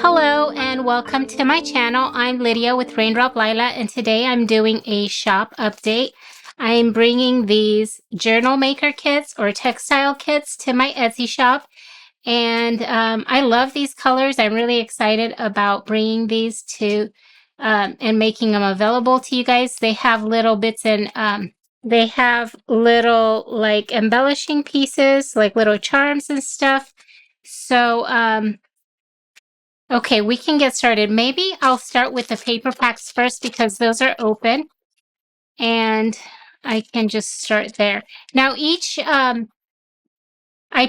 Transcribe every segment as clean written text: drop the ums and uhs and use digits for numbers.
Hello and welcome to my channel. I'm Lydia with Raindrop Lila, and today I'm doing a shop update. I'm bringing these journal maker kits or textile kits to my Etsy shop, and I love these colors. I'm really excited about bringing these to and making them available to you guys. They have little bits and they have little like embellishing pieces, like little charms and stuff. So okay, we can get started. Maybe I'll start with the paper packs first because those are open and I can just start there. Now each, I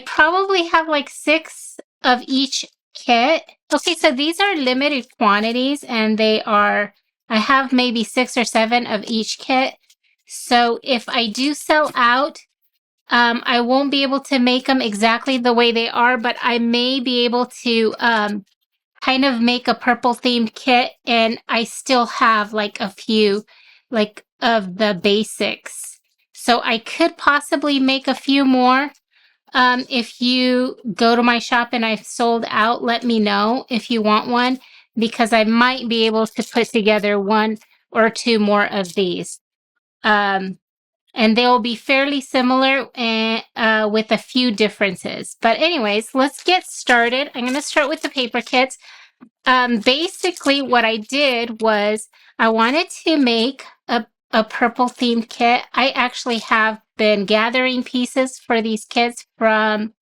probably have like 6 of each kit. Okay, so these are limited quantities and I have maybe 6 or 7 of each kit. So if I do sell out, I won't be able to make them exactly the way they are, but I may be able to, kind of make a purple themed kit, and I still have like a few like of the basics. So I could possibly make a few more. If you go to my shop and I've sold out, let me know if you want one, because I might be able to put together 1 or 2 more of these. And they'll be fairly similar and with a few differences. But anyways, let's get started. I'm going to start with the paper kits. Basically what I did was I wanted to make a purple themed kit. I actually have been gathering pieces for these kits from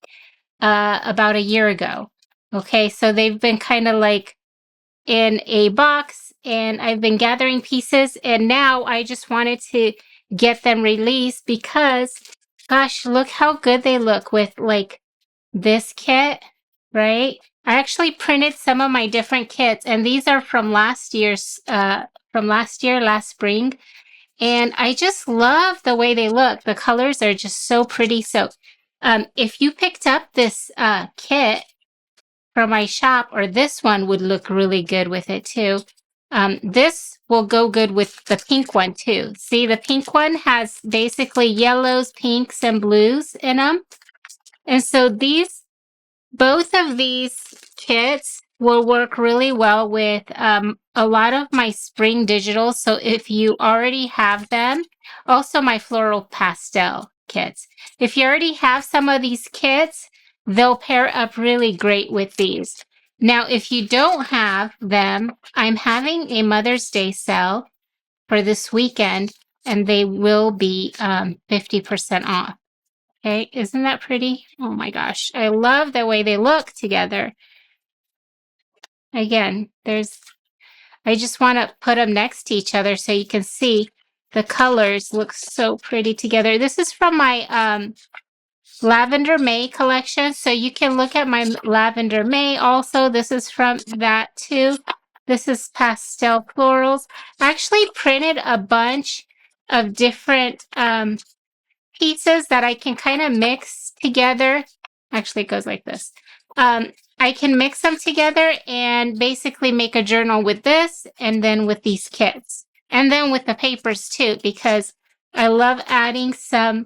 about a year ago. Okay, so they've been kind of like in a box and I've been gathering pieces, and now I just wanted to get them released because, gosh, look how good they look with like this kit, right? I actually printed some of my different kits, and these are from last spring. And I just love the way they look. The colors are just so pretty. So if you picked up this kit from my shop, or this one would look really good with it too. This will go good with the pink one too. See, the pink one has basically yellows, pinks, and blues in them. And so both of these kits will work really well with a lot of my spring digitals. So if you already have them, also my floral pastel kits. If you already have some of these kits, they'll pair up really great with these. Now, if you don't have them, I'm having a Mother's Day sale for this weekend, and they will be 50% off. Okay, isn't that pretty? Oh my gosh, I love the way they look together. Again, I just want to put them next to each other so you can see the colors look so pretty together. This is from my Lavender May collection, so you can look at my Lavender May also. This is from that too. This is Pastel Florals. I actually printed a bunch of different pieces that I can kind of mix together. Actually, it goes like this. I can mix them together and basically make a journal with this, and then with these kits, and then with the papers too, because I love adding some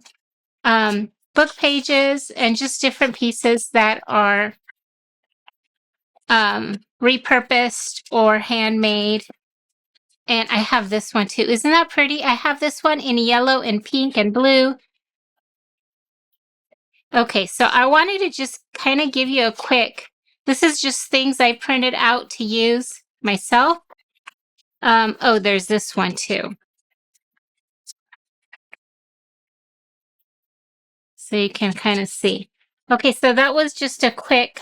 book pages and just different pieces that are repurposed or handmade. And I have this one too. Isn't that pretty? I have this one in yellow and pink and blue. Okay, so I wanted to just kind of give you a quick, this is just things I printed out to use myself. Oh, there's this one too. So you can kind of see. Okay, so that was just a quick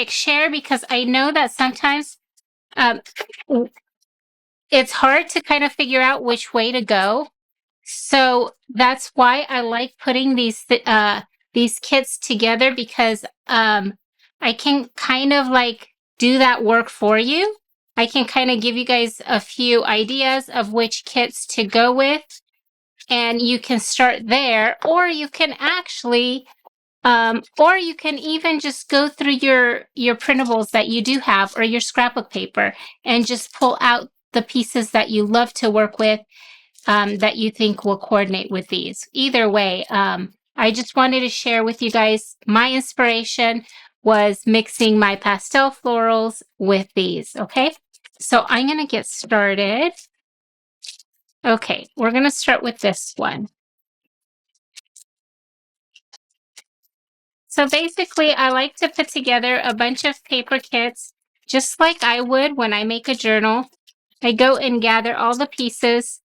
share, because I know that sometimes it's hard to kind of figure out which way to go. So that's why I like putting these kits together, because I can kind of like do that work for you. I can kind of give you guys a few ideas of which kits to go with, and you can start there, or you can actually, or you can even just go through your printables that you do have, or your scrapbook paper, and just pull out the pieces that you love to work with, that you think will coordinate with these. Either way, I just wanted to share with you guys my inspiration was mixing my pastel florals with these, okay? So I'm going to get started. Okay, we're going to start with this one. So basically, I like to put together a bunch of paper kits, just like I would when I make a journal. I go and gather all the pieces,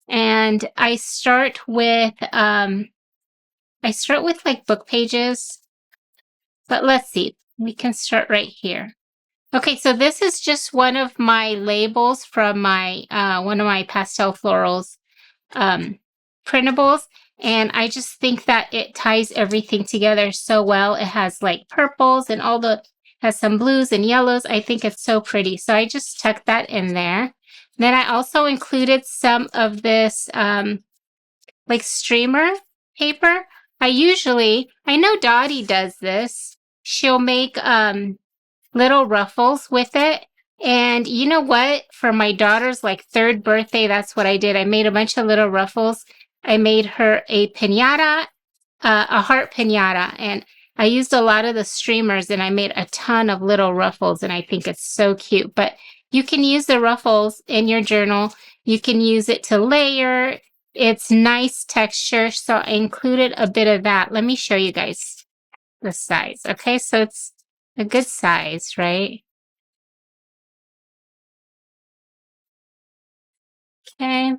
and I start with like book pages. But let's see, we can start right here. Okay, so this is just one of my labels from my one of my pastel florals printables, and I just think that it ties everything together so well. It has like purples and has some blues and yellows. I think it's so pretty, so I just tucked that in there. Then I also included some of this like streamer paper. I know Dottie does this. She'll make little ruffles with it. And you know what? For my daughter's like third birthday, that's what I did. I made a bunch of little ruffles. I made her a piñata, a heart piñata, and I used a lot of the streamers and I made a ton of little ruffles, and I think it's so cute. But you can use the ruffles in your journal. You can use it to layer. It's nice texture, so I included a bit of that. Let me show you guys the size. Okay, so it's a good size, right? Okay.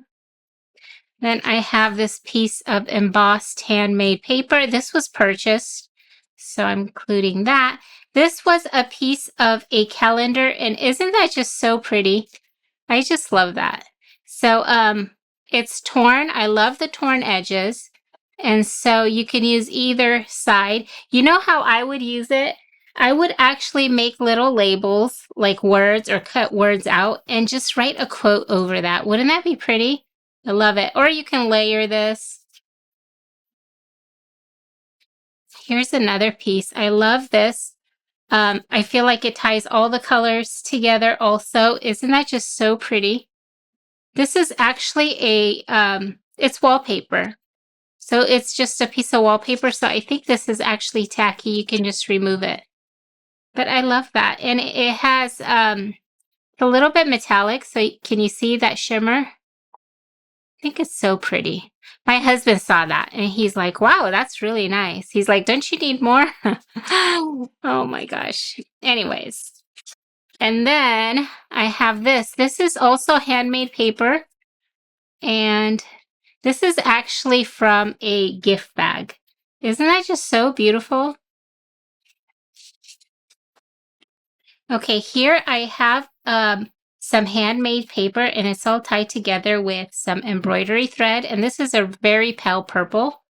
Then I have this piece of embossed handmade paper. This was purchased, so I'm including that. This was a piece of a calendar, and isn't that just so pretty? I just love that. So it's torn. I love the torn edges. And so you can use either side. You know how I would use it? I would actually make little labels, like words, or cut words out and just write a quote over that. Wouldn't that be pretty? I love it. Or you can layer this. Here's another piece. I love this. I feel like it ties all the colors together also. Isn't that just so pretty? This is actually it's wallpaper. So it's just a piece of wallpaper. So I think this is actually tacky. You can just remove it. But I love that. And it has a little bit metallic. So can you see that shimmer? I think it's so pretty. My husband saw that and he's like, wow, that's really nice. He's like, don't you need more? Oh my gosh. Anyways. And then I have this. This is also handmade paper. And this is actually from a gift bag. Isn't that just so beautiful? Okay, here I have some handmade paper, and it's all tied together with some embroidery thread. And this is a very pale purple,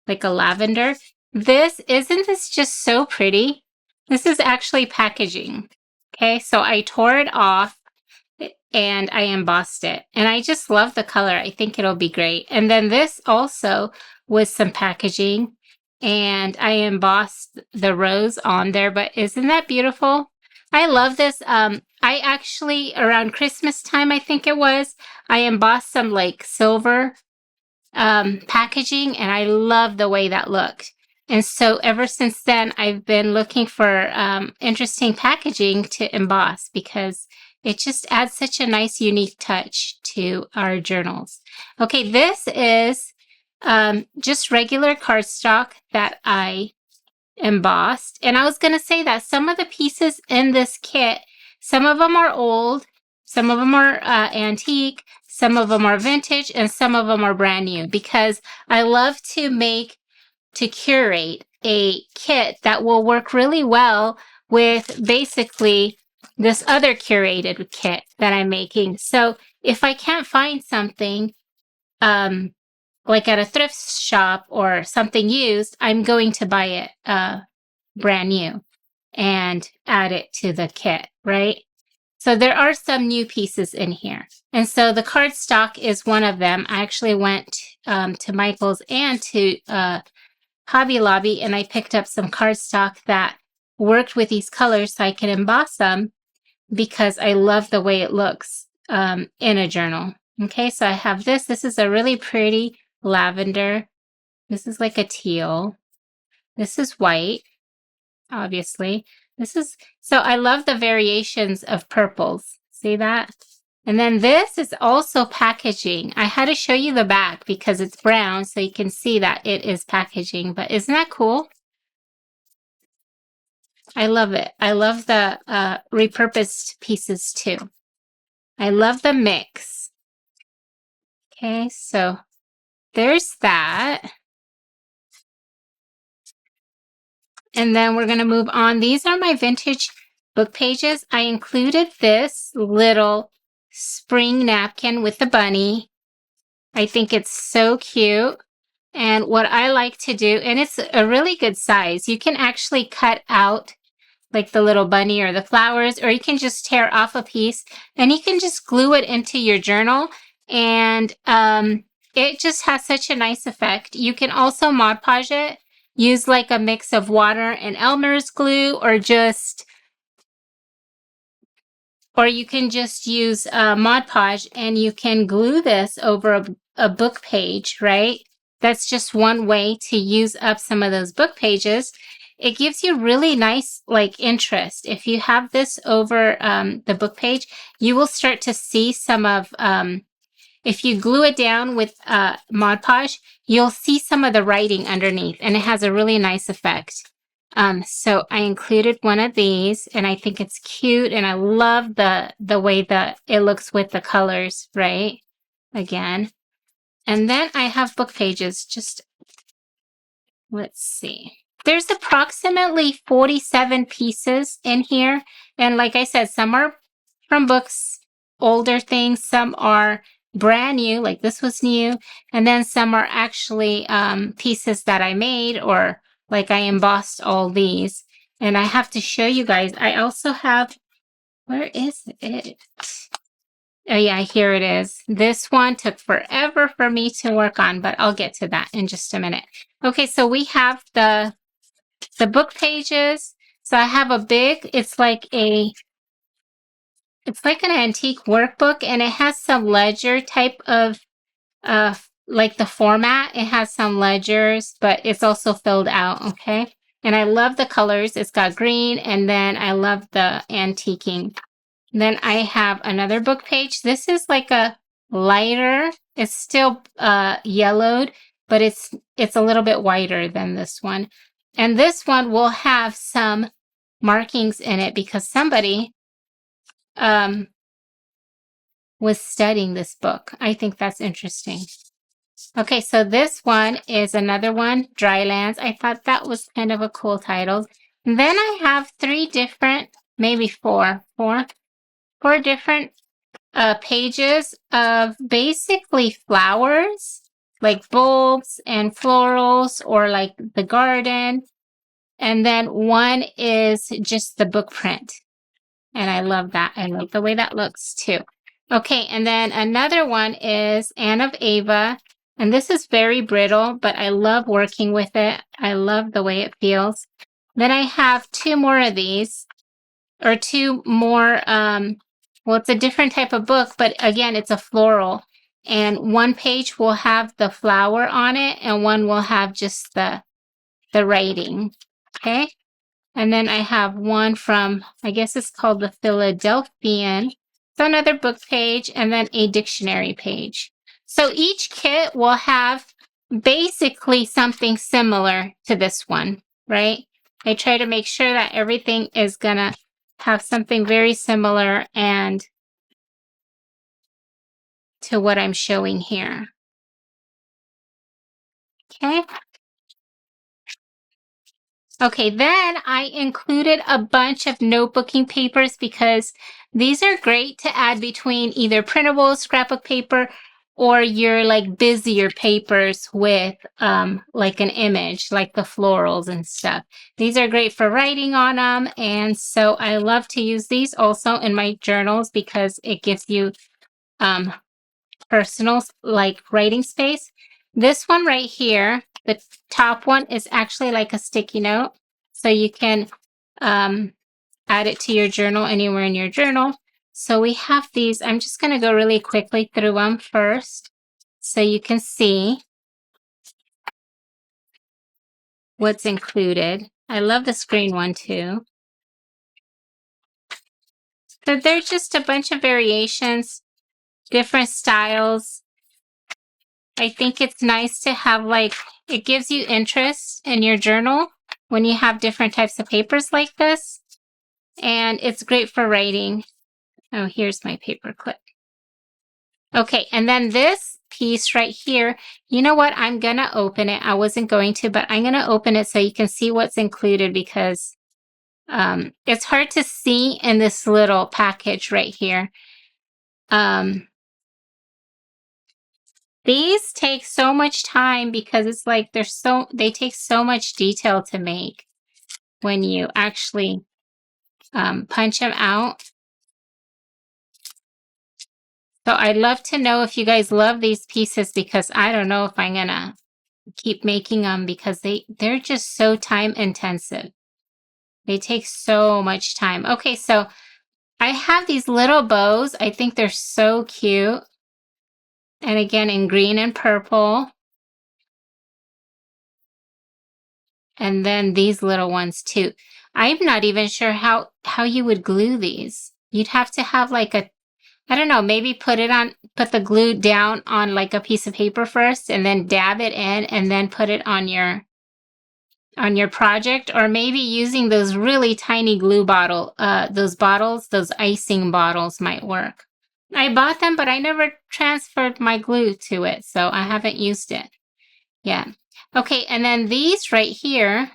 like a lavender. Isn't this just so pretty? This is actually packaging. Okay, so I tore it off and I embossed it. And I just love the color. I think it'll be great. And then this also was some packaging, and I embossed the rose on there. But isn't that beautiful? I love this. I actually, around Christmas time, I think it was, I embossed some like silver packaging, and I love the way that looked. And so ever since then, I've been looking for interesting packaging to emboss because it just adds such a nice, unique touch to our journals. Okay, this is just regular cardstock that I embossed. And I was going to say that some of the pieces in this kit, some of them are old, some of them are antique, some of them are vintage, and some of them are brand new, because I love to curate a kit that will work really well with basically this other curated kit that I'm making. So if I can't find something like at a thrift shop or something used, I'm going to buy it brand new and add it to the kit, right? So there are some new pieces in here. And so the cardstock is one of them. I actually went to Michael's and to Hobby Lobby, and I picked up some cardstock that worked with these colors so I can emboss them because I love the way it looks in a journal. Okay, so I have this. This is a really pretty lavender. This is like a teal. This is white, obviously. So I love the variations of purples. See that? And then this is also packaging. I had to show you the back because it's brown, so you can see that it is packaging. But isn't that cool? I love it. I love the repurposed pieces too. I love the mix. Okay, so there's that. And then we're going to move on. These are my vintage book pages. I included this little spring napkin with the bunny. I think it's so cute. And what I like to do, and it's a really good size, you can actually cut out like the little bunny or the flowers, or you can just tear off a piece and you can just glue it into your journal. And it just has such a nice effect. You can also Mod Podge it. Use like a mix of water and Elmer's glue, or you can just use Mod Podge and you can glue this over a book page, right? That's just one way to use up some of those book pages. It gives you really nice like interest. If you have this over the book page, you will start to see some of, if you glue it down with Mod Podge, you'll see some of the writing underneath, and it has a really nice effect. So I included one of these, and I think it's cute, and I love the way that it looks with the colors, right? Again. And then I have book pages. Just, let's see. There's approximately 47 pieces in here. And like I said, some are from books, older things. Some are brand new, like this was new. And then some are actually pieces that I made, or like I embossed all these. And I have to show you guys. I also have, where is it? Oh yeah, here it is. This one took forever for me to work on, but I'll get to that in just a minute. Okay, so we have the book pages. So I have a big, it's like an antique workbook, and it has some ledger type of like the format. It has some ledgers, but it's also filled out, okay? And I love the colors. It's got green, and then I love the antiquing. Then I have another book page. This is like a lighter, it's still yellowed, but it's a little bit whiter than this one. And this one will have some markings in it because somebody was studying this book. I think that's interesting. Okay, so this one is another one, Drylands. I thought that was kind of a cool title. And then I have three different, maybe four different pages of basically flowers, like bulbs and florals, or like the garden. And then one is just the book print. And I love that. I love the way that looks too. Okay, and then another one is Anne of Ava. And this is very brittle, but I love working with it. I love the way it feels. Then I have two more of these, or two more, well, it's a different type of book, but again, it's a floral. And one page will have the flower on it, and one will have just the writing. Okay. And then I have one from, I guess it's called the Philadelphian. It's another book page, and then a dictionary page. So each kit will have basically something similar to this one, right? I try to make sure that everything is gonna have something very similar and to what I'm showing here. Okay. Okay, then I included a bunch of notebooking papers because these are great to add between either printables, scrapbook paper, or your like busier papers with like an image, like the florals and stuff. These are great for writing on them, and so I love to use these also in my journals because it gives you personal like writing space. This one right here, the top one, is actually like a sticky note. So you can add it to your journal anywhere in your journal. So we have these. I'm just going to go really quickly through them first so you can see. what's included. I love the screen one too. So they're just a bunch of variations, different styles. I think it's nice to have, like, it gives you interest in your journal when you have different types of papers like this. And it's great for writing. Oh, here's my paper clip. Okay, and then this piece right here, you know what? I'm going to open it. I wasn't going to, but I'm going to open it so you can see what's included because it's hard to see in this little package right here. These take so much time because it's like they take so much detail to make when you actually punch them out. So I'd love to know if you guys love these pieces because I don't know if I'm gonna keep making them because they're just so time intensive. They take so much time. Okay, so I have these little bows. I think they're so cute. And again, in green and purple. And then these little ones too. I'm not even sure how you would glue these. You'd have to have like I don't know, maybe put the glue down on like a piece of paper first and then dab it in and then put it on your project, or maybe using those really tiny glue those icing bottles might work. I bought them, but I never transferred my glue to it, so I haven't used it. Yeah. Okay, and then these right here,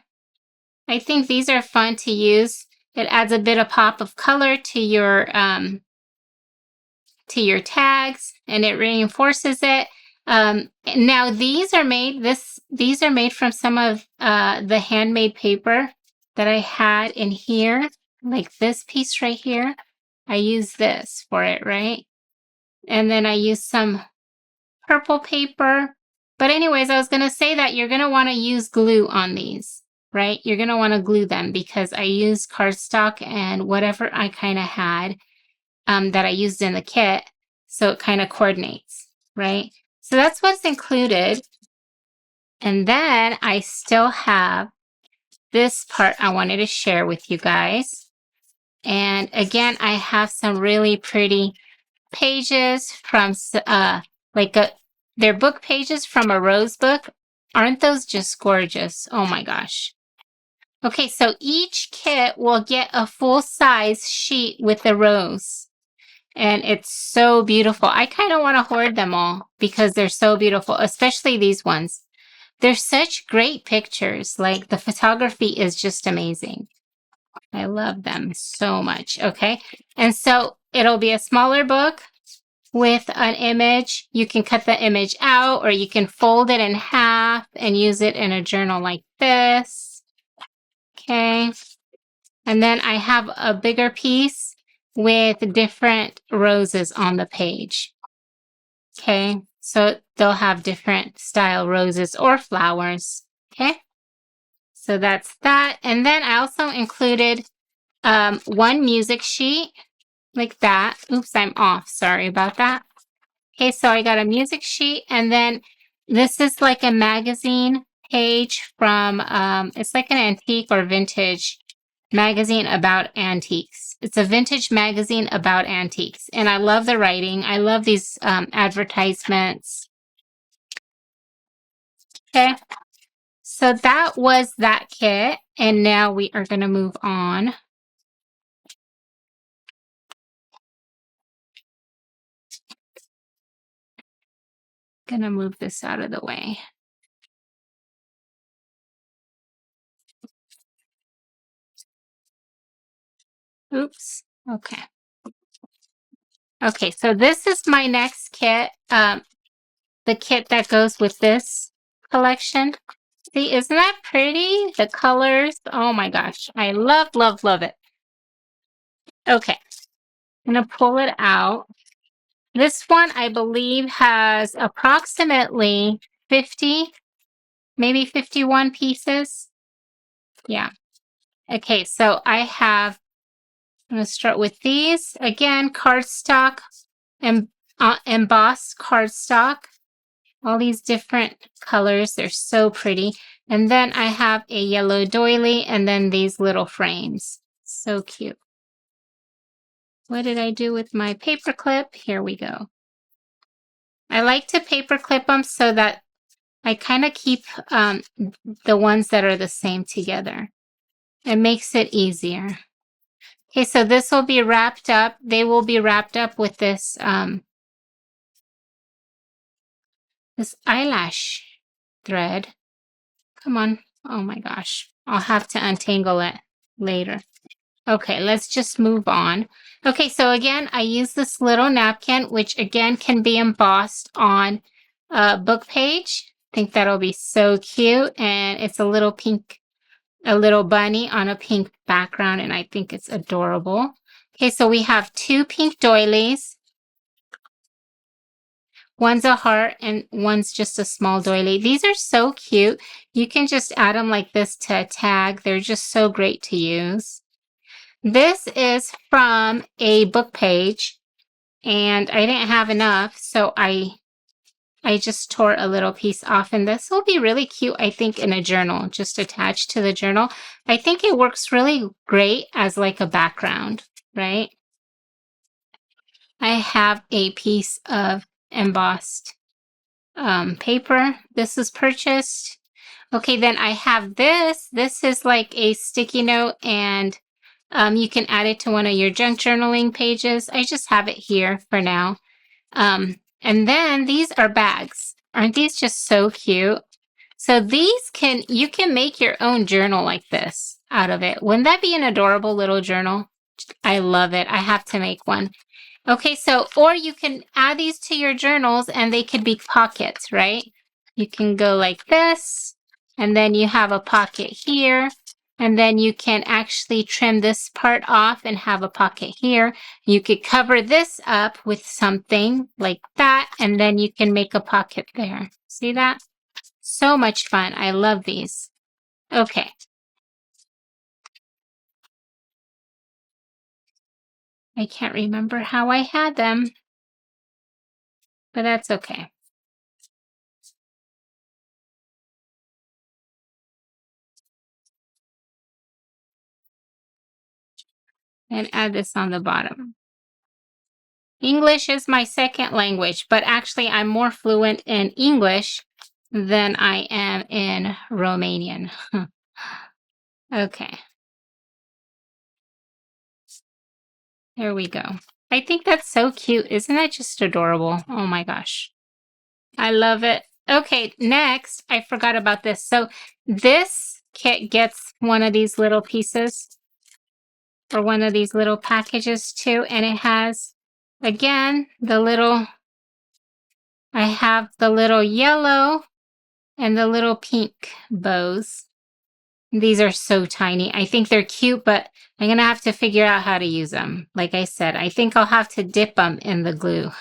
I think these are fun to use. It adds a bit of pop of color to your tags, and it reinforces it. Now these are made from some of the handmade paper that I had in here, like this piece right here. I use this for it, right? And then I use some purple paper. But anyways, I was going to say that you're going to want to use glue on these, right? You're going to want to glue them because I used cardstock and whatever I kind of had that I used in the kit. So it kind of coordinates, right? So that's what's included. And then I still have this part I wanted to share with you guys. And again, I have some really pretty pages from they're book pages from a rose book. Aren't those just gorgeous? Oh my gosh. Okay, so each kit will get a full-size sheet with a rose. And it's so beautiful. I kind of want to hoard them all because they're so beautiful, especially these ones. They're such great pictures. Like, the photography is just amazing. I love them so much. Okay, and so it'll be a smaller book with an image. You can cut the image out or you can fold it in half and use it in a journal like this. Okay. And then I have a bigger piece with different roses on the page. Okay. So they'll have different style roses or flowers. Okay. So that's that. And then I also included one music sheet like that. Oops, I'm off. Sorry about that. Okay, so I got a music sheet, and then this is like a magazine page from, it's like an antique or vintage magazine about antiques. It's a vintage magazine about antiques, and I love the writing. I love these advertisements. Okay, so that was that kit, and now we are going to move on. Gonna move this out of the way. Oops. Okay. Okay, so this is my next kit. The kit that goes with this collection. See, isn't that pretty? The colors. Oh my gosh. I love, love, love it. Okay. I'm gonna pull it out. This one, I believe, has approximately 50, maybe 51 pieces. Yeah. Okay, so I'm going to start with these. Again, cardstock, embossed cardstock All these different colors. They're so pretty. And then I have a yellow doily and then these little frames. So cute. What did I do with my paper clip? Here we go. I like to paper clip them so that I kind of keep the ones that are the same together. It makes it easier. Okay, so this will be wrapped up. They will be wrapped up with this this eyelash thread. Come on. Oh my gosh. I'll have to untangle it later. Okay, let's just move on. Okay, so again, I use this little napkin, which again can be embossed on a book page. I think that'll be so cute. And it's a little pink, a little bunny on a pink background, and I think it's adorable. Okay, so we have 2 pink doilies. One's a heart and one's just a small doily. These are so cute. You can just add them like this to a tag. They're just so great to use. This is from a book page, and I didn't have enough, so I just tore a little piece off, and this will be really cute, I think, in a journal, just attached to the journal. I think it works really great as like a background, right? I have a piece of embossed paper. This was purchased. Okay, then I have this. This is like a sticky note, and you can add it to one of your junk journaling pages. I just have it here for now. And then these are bags. Aren't these just so cute? So these you can make your own journal like this out of it. Wouldn't that be an adorable little journal? I love it. I have to make one. Okay, so, or you can add these to your journals and they could be pockets, right? You can go like this, and then you have a pocket here, and then you can actually trim this part off and have a pocket here. You could cover this up with something like that, and then you can make a pocket there. See that? So much fun. I love these. Okay. I can't remember how I had them, but that's okay. And add this on the bottom. English is my second language, but actually I'm more fluent in English than I am in Romanian. Okay. There we go. I think that's so cute. Isn't that just adorable? Oh my gosh. I love it. Okay, next, I forgot about this. So this kit gets one of these little pieces or one of these little packages too, and it has, again, I have the little yellow and the little pink bows. These are so tiny. I think they're cute, but I'm going to have to figure out how to use them. Like I said, I think I'll have to dip them in the glue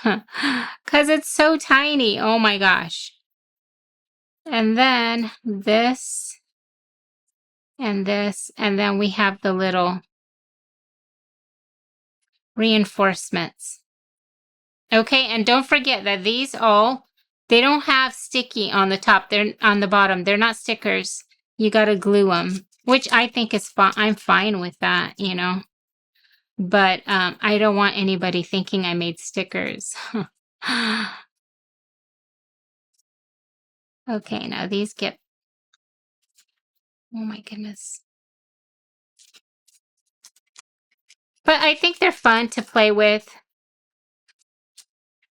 because it's so tiny. Oh my gosh. And then this and this, and then we have the little reinforcements. Okay, and don't forget that they don't have sticky on the top. They're on the bottom. They're not stickers. You got to glue them, which I think is fine. I'm fine with that, you know. But I don't want anybody thinking I made stickers. Okay, now these get... Oh my goodness. But I think they're fun to play with.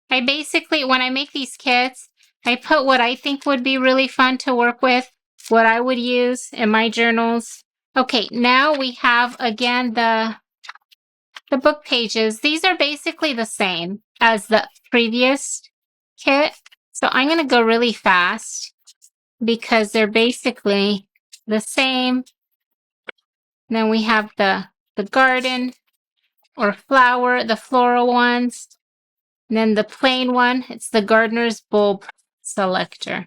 I basically, when I make these kits, I put what I think would be really fun to work with, what I would use in my journals. Okay, now we have, again, the book pages. These are basically the same as the previous kit. So I'm going to go really fast because they're basically the same. Then we have the garden or flower, the floral ones. And then the plain one, it's the gardener's bulb selector.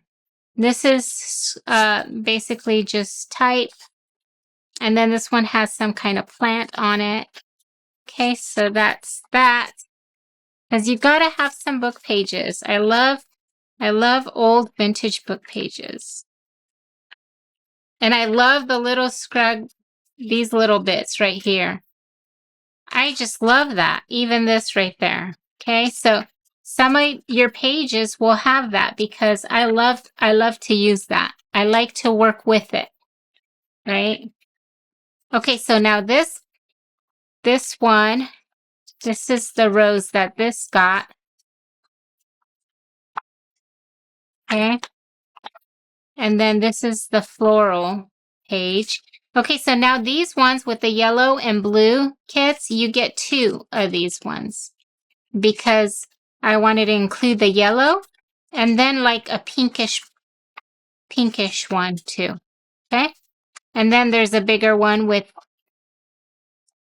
This is basically just type. And then this one has some kind of plant on it. Okay, so that's that. Because you've got to have some book pages. I love I love old vintage book pages. And I love the little scrag, these little bits right here. I just love that. Even this right there. Okay, so some of your pages will have that because I love to use that. I like to work with it, right? Okay, so now this one, this is the rose that this got. Okay. And then this is the floral page. Okay, so now these ones with the yellow and blue kits, you get 2 of these ones because I wanted to include the yellow and then like a pinkish one too. Okay. And then there's a bigger one with,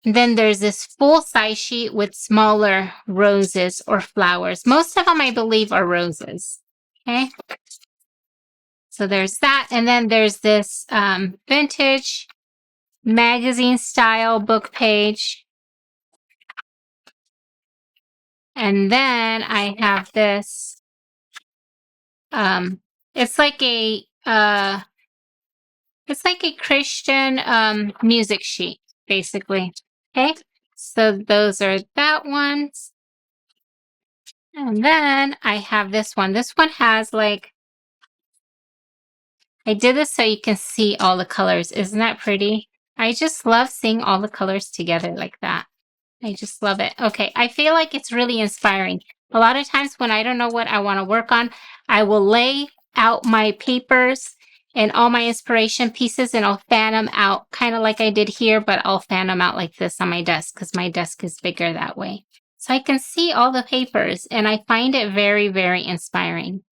then there's this full size sheet with smaller roses or flowers. Most of them, I believe, are roses. Okay. So there's that. And then there's this vintage magazine style book page. And then I have this, it's like a Christian music sheet, basically. Okay, so those are that ones. And then I have this one. This one has like, I did this so you can see all the colors. Isn't that pretty? I just love seeing all the colors together like that. I just love it. Okay, I feel like it's really inspiring. A lot of times when I don't know what I want to work on, I will lay out my papers and all my inspiration pieces and I'll fan them out, kind of like I did here, but I'll fan them out like this on my desk because my desk is bigger that way. So I can see all the papers and I find it very, very inspiring.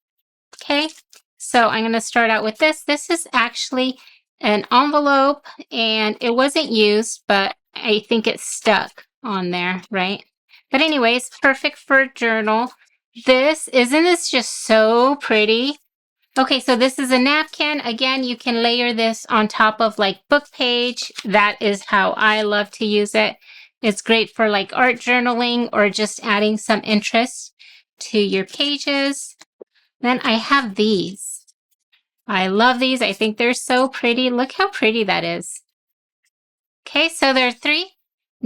Okay, so I'm going to start out with this. This is actually an envelope and it wasn't used, but I think it stuck on there, right? But anyways, perfect for a journal. Isn't this just so pretty? Okay, so this is a napkin. Again, you can layer this on top of like book page. That is how I love to use it. It's great for like art journaling or just adding some interest to your pages. Then I have these. I love these. I think they're so pretty. Look how pretty that is. Okay, so there are 3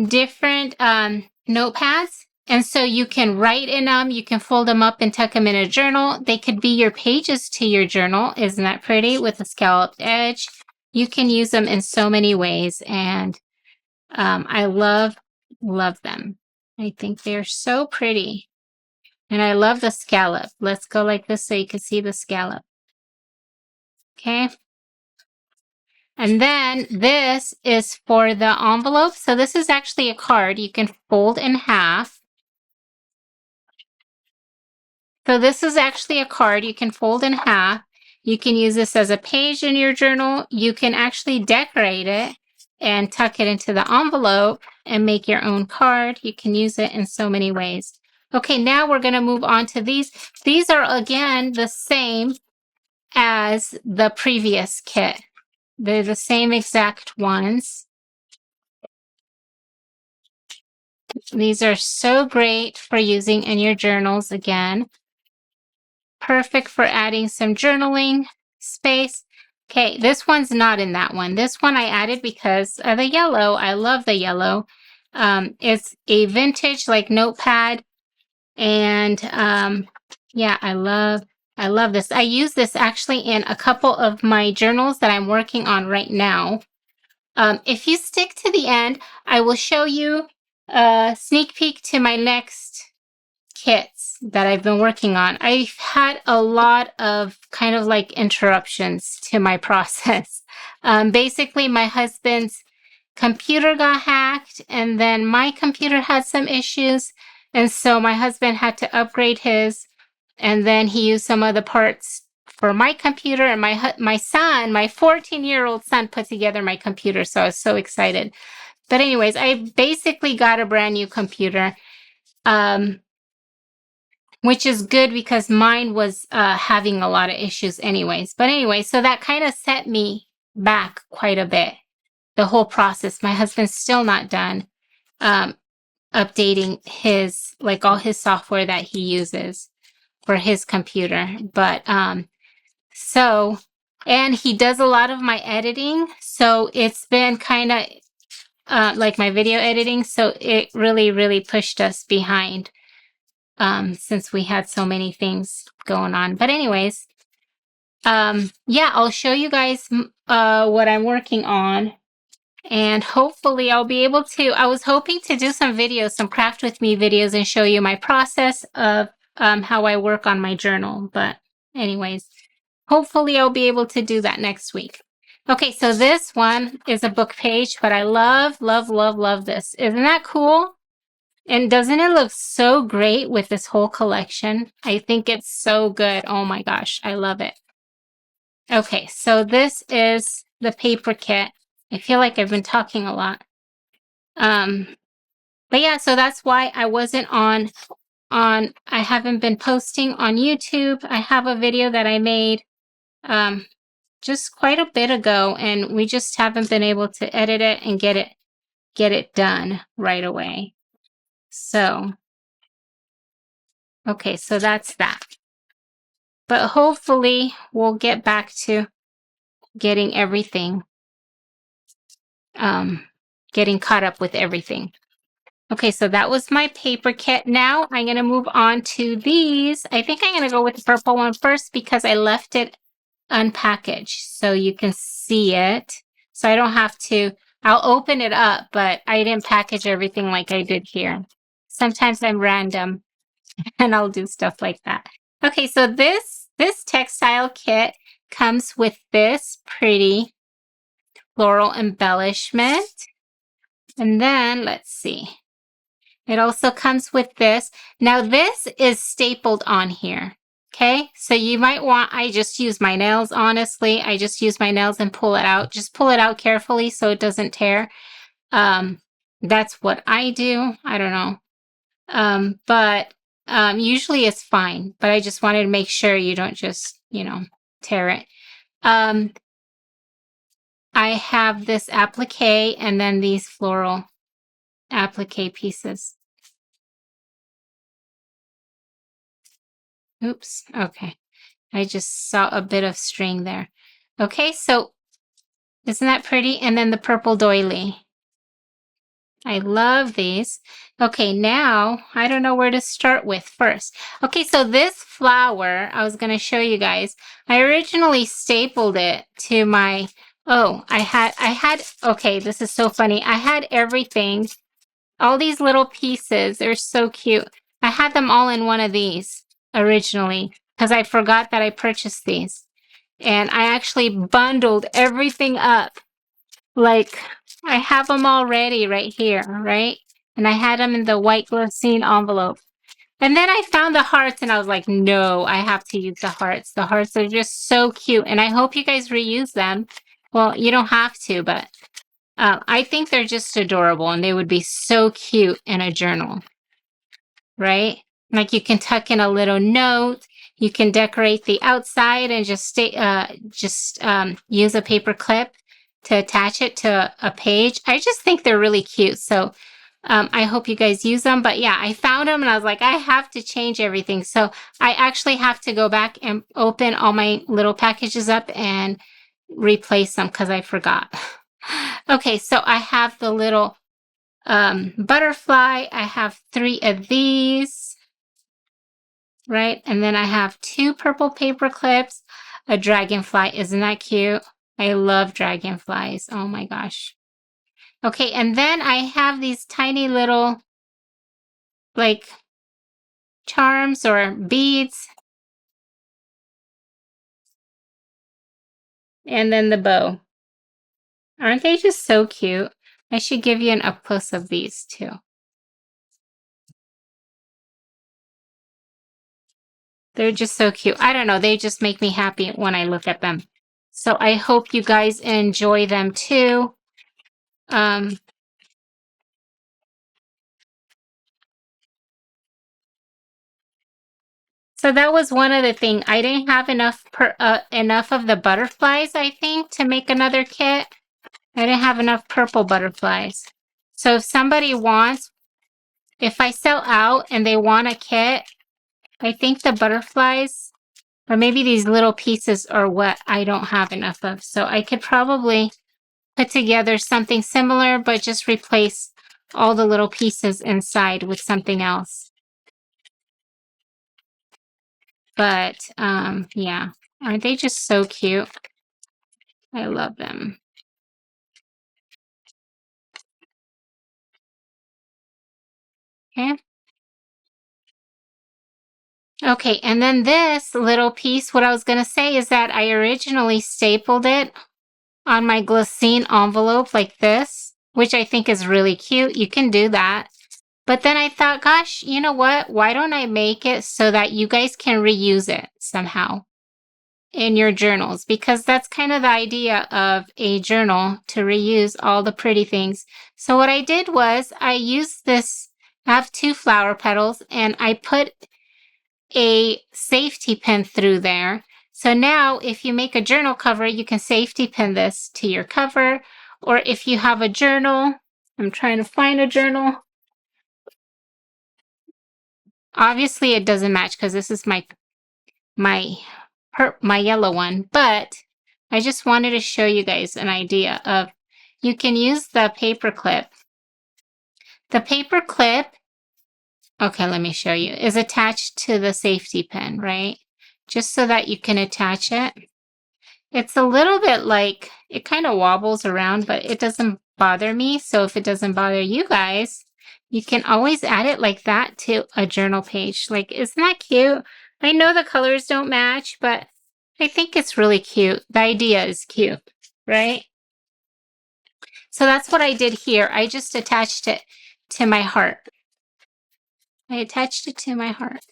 different notepads. And so you can write in them. You can fold them up and tuck them in a journal. They could be your pages to your journal. Isn't that pretty? With a scalloped edge. You can use them in so many ways. And I love them. I think they're so pretty. And I love the scallop. Let's go like this so you can see the scallop. Okay. And then this is for the envelope. So this is actually a card you can fold in half. So this is actually a card you can fold in half. You can use this as a page in your journal. You can actually decorate it and tuck it into the envelope and make your own card. You can use it in so many ways. Okay, now we're going to move on to these. These are, again, the same as the previous kit. They're the same exact ones. These are so great for using in your journals again. Perfect for adding some journaling space. Okay, this one's not in that one. This one I added because of the yellow. I love the yellow. It's a vintage like notepad. And yeah, I love this. I use this actually in a couple of my journals that I'm working on right now. If you stick to the end, I will show you a sneak peek to my next kits that I've been working on. I've had a lot of kind of like interruptions to my process. Basically, my husband's computer got hacked and then my computer had some issues. And so my husband had to upgrade his and then he used some of the parts for my computer and my son, my 14-year-old son put together my computer. So I was so excited. But anyways, I basically got a brand new computer, which is good because mine was having a lot of issues anyways. But anyway, so that kind of set me back quite a bit. The whole process. My husband's still not done updating his, like all his software that he uses. for his computer. But so, and he does a lot of my editing, so it's been kind of like my video editing, so it really pushed us behind since we had so many things going on. But anyways, yeah, I'll show you guys what I'm working on, and hopefully I'll be able to. I was hoping to do some videos, some craft with me videos, and show you my process of how I work on my journal. But anyways, hopefully I'll be able to do that next week. Okay, so this one is a book page, but I love this. Isn't that cool? And doesn't it look so great with this whole collection? I think it's so good. Oh my gosh, I love it. Okay, so this is the paper kit. I feel like I've been talking a lot. But yeah, so that's why I wasn't I haven't been posting on YouTube. I have a video that I made just quite a bit ago, and we just haven't been able to edit it and get it done right away. So, okay, so that's that. But hopefully we'll get back to getting everything, getting caught up with everything. Okay, so that was my paper kit. Now I'm going to move on to these. I think I'm going to go with the purple one first because I left it unpackaged so you can see it. So I don't have to, I'll open it up, but I didn't package everything like I did here. Sometimes I'm random and I'll do stuff like that. Okay, so this textile kit comes with this pretty floral embellishment. And then let's see. It also comes with this. Now this is stapled on here. Okay, so you might want, I just use my nails, honestly. I just use my nails and pull it out. Just pull it out carefully so it doesn't tear. That's what I do. I don't know. But usually it's fine. But I just wanted to make sure you don't just, tear it. I have this applique and then these floral applique pieces. Oops, okay. I just saw a bit of string there. Okay, so isn't that pretty? And then the purple doily. I love these. Okay, now I don't know where to start with first. Okay, so this flower, I was going to show you guys. I originally stapled it to my, I had, okay, this is so funny. I had everything, all these little pieces. They're so cute. I had them all in one of these originally because I forgot that I purchased these. And I actually bundled everything up. Like, I have them already right here, right? And I had them in the white glycine envelope. And then I found the hearts and I was like, no, I have to use the hearts. The hearts are just so cute. And I hope you guys reuse them. Well, you don't have to, but I think they're just adorable and they would be so cute in a journal, right? Like you can tuck in a little note. You can decorate the outside and just use a paper clip to attach it to a page. I just think they're really cute. So I hope you guys use them. But yeah, I found them and I was like, I have to change everything. So I actually have to go back and open all my little packages up and replace them because I forgot. Okay, so I have the little butterfly. I have 3 of these. Right? And then I have 2 purple paper clips, a dragonfly. Isn't that cute? I love dragonflies. Oh my gosh. Okay, and then I have these tiny little, like, charms or beads. And then the bow. Aren't they just so cute? I should give you an up close of these too. They're just so cute. I don't know. They just make me happy when I look at them. So I hope you guys enjoy them too. So that was one other thing. I didn't have enough of the butterflies, I think, to make another kit. I didn't have enough purple butterflies. So if somebody wants, if I sell out and they want a kit, I think the butterflies, or maybe these little pieces are what I don't have enough of. So I could probably put together something similar, but just replace all the little pieces inside with something else. But yeah, aren't they just so cute? I love them. Okay. Okay, and then this little piece, what I was going to say is that I originally stapled it on my glycine envelope like this, which I think is really cute. You can do that. But then I thought, gosh, you know what? Why don't I make it so that you guys can reuse it somehow in your journals? Because that's kind of the idea of a journal, to reuse all the pretty things. So what I did was I used this, I have 2 flower petals, and I put a safety pin through there. So now if you make a journal cover, you can safety pin this to your cover. Or if you have a journal, I'm trying to find a journal. Obviously it doesn't match because this is my yellow one, but I just wanted to show you guys an idea of, you can use the paper clip. The paper clip, okay, let me show you, is attached to the safety pin, right? Just so that you can attach it. It's a little bit like, it kind of wobbles around, but it doesn't bother me. So if it doesn't bother you guys, you can always add it like that to a journal page. Like, isn't that cute? I know the colors don't match, but I think it's really cute. The idea is cute, right? So that's what I did here. I just attached it to my heart. I attached it to my heart.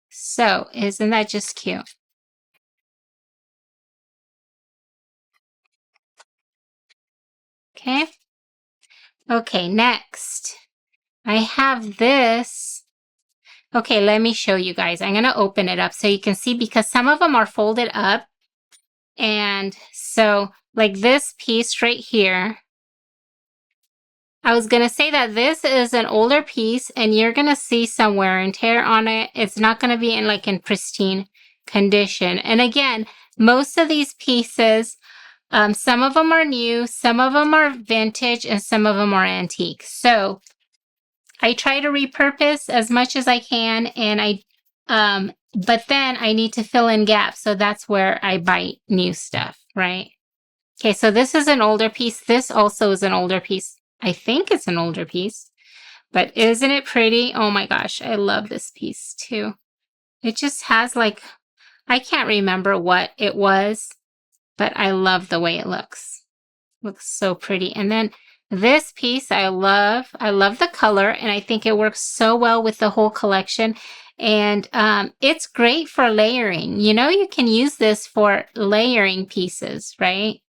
So isn't that just cute? Okay. Okay, next I have this. Okay, let me show you guys. I'm going to open it up so you can see, because some of them are folded up. And so like this piece right here, I was going to say that this is an older piece and you're going to see some wear and tear on it. It's not going to be in pristine condition. And again, most of these pieces, some of them are new, some of them are vintage, and some of them are antique. So I try to repurpose as much as I can, and but then I need to fill in gaps. So that's where I buy new stuff, right? Okay, so this is an older piece. This also is an older piece. I think it's an older piece, but isn't it pretty? Oh my gosh, I love this piece too. It just has I can't remember what it was, but I love the way it looks. Looks so pretty. And then this piece I love. I love the color, and I think it works so well with the whole collection. And it's great for layering. You know, you can use this for layering pieces, right?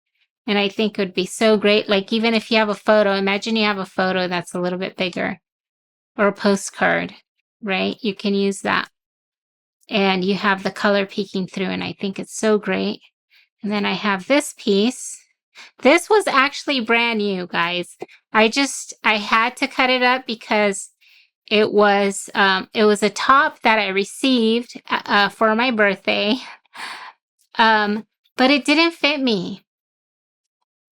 And I think it would be so great. Like, even if you have a photo, imagine you have a photo that's a little bit bigger, or a postcard, right? You can use that. And you have the color peeking through, and I think it's so great. And then I have this piece. This was actually brand new, guys. I had to cut it up because it was a top that I received for my birthday. But it didn't fit me.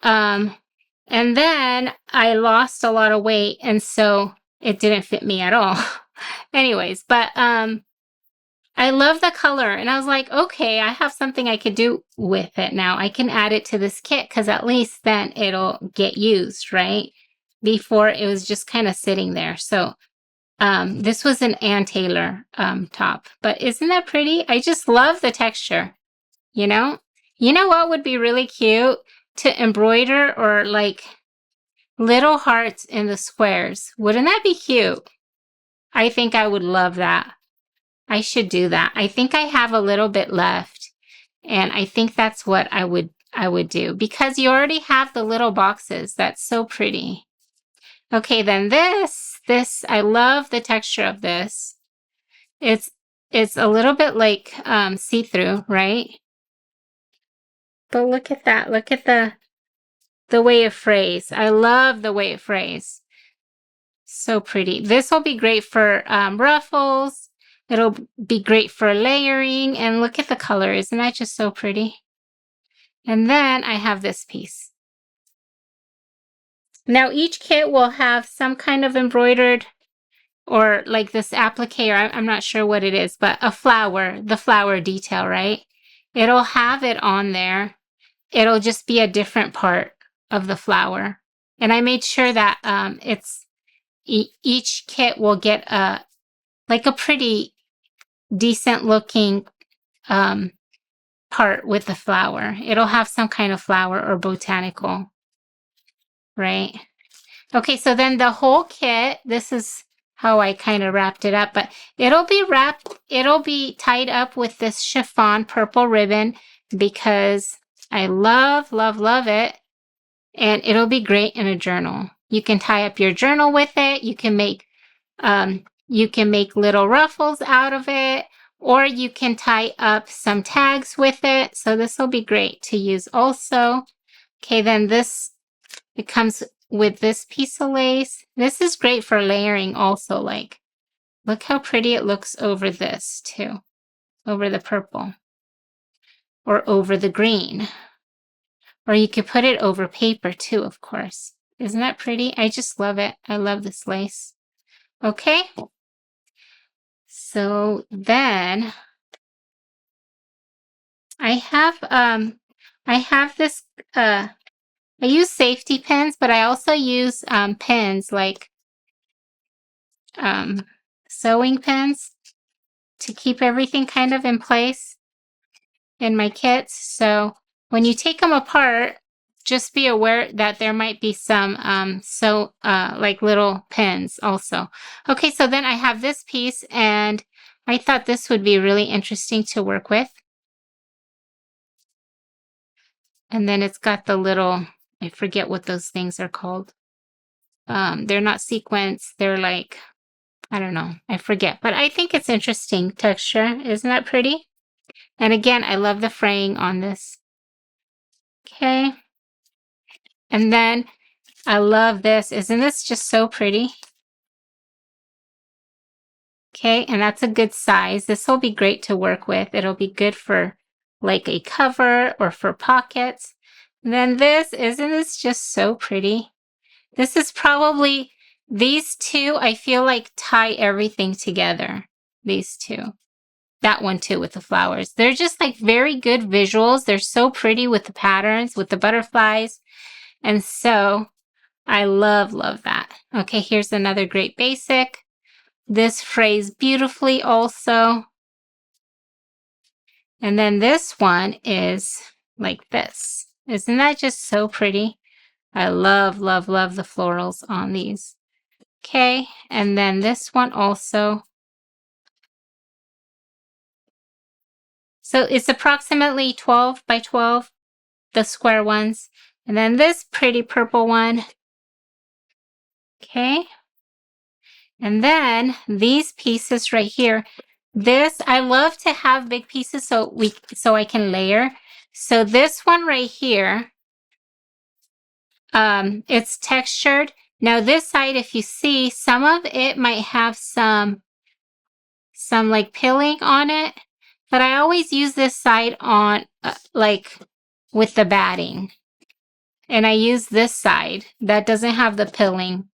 And then I lost a lot of weight, and so it didn't fit me at all. Anyways, but I love the color, and I was like, okay, I have something I could do with it now. I can add it to this kit, because at least then it'll get used, right? Before it was just kind of sitting there. So this was an Ann Taylor top, but isn't that pretty? I just love the texture, you know? You know what would be really cute? To embroider, or little hearts in the squares. Wouldn't that be cute? I think I would love that. I should do that. I think I have a little bit left, and I think that's what I would do, because you already have the little boxes. That's so pretty. Okay, then this I love the texture of this. It's a little bit like see-through, right? But look at that. Look at the way it frays. I love the way it frays. So pretty. This will be great for ruffles. It'll be great for layering. And look at the color. Isn't that just so pretty? And then I have this piece. Now each kit will have some kind of embroidered or like this applique, or I'm not sure what it is, but a flower, the flower detail, right? It'll have it on there. It'll just be a different part of the flower. And I made sure that each kit will get like a pretty decent looking part with the flower. It'll have some kind of flower or botanical, right? Okay, so then the whole kit, this is how I kind of wrapped it up, but it'll be tied up with this chiffon purple ribbon because I love, love, love it. And it'll be great in a journal. You can tie up your journal with it. You can make little ruffles out of it, or you can tie up some tags with it. So this will be great to use also. Okay, then it comes with this piece of lace. This is great for layering also. Like, look how pretty it looks over this too, over the purple or over the green. Or you could put it over paper too, of course. Isn't that pretty? I just love it. I love this lace. Okay. So then I have this, I use safety pins, but I also use pins like sewing pins to keep everything kind of in place in my kits. So when you take them apart, just be aware that there might be some like little pins also. Okay, so then I have this piece, and I thought this would be really interesting to work with. And then it's got the little, I forget what those things are called. They're not sequins. They're like, I don't know. I forget. But I think it's interesting texture. Isn't that pretty? And again, I love the fraying on this. Okay. And then I love this. Isn't this just so pretty? Okay, and that's a good size. This will be great to work with. It'll be good for like a cover or for pockets. And then isn't this just so pretty? This is probably, these two, I feel like tie everything together. These two. That one too with the flowers. They're just like very good visuals. They're so pretty with the patterns, with the butterflies. And so I love, love that. Okay, here's another great basic. This frays beautifully also. And then this one is like this. Isn't that just so pretty? I love, love, love the florals on these. Okay, and then this one also. So it's approximately 12 by 12, the square ones. And then this pretty purple one. Okay. And then these pieces right here. This, I love to have big pieces so I can layer. So this one right here, it's textured. Now this side, if you see, some of it might have some like pilling on it, but I always use this side on like with the batting. And I use this side that doesn't have the pilling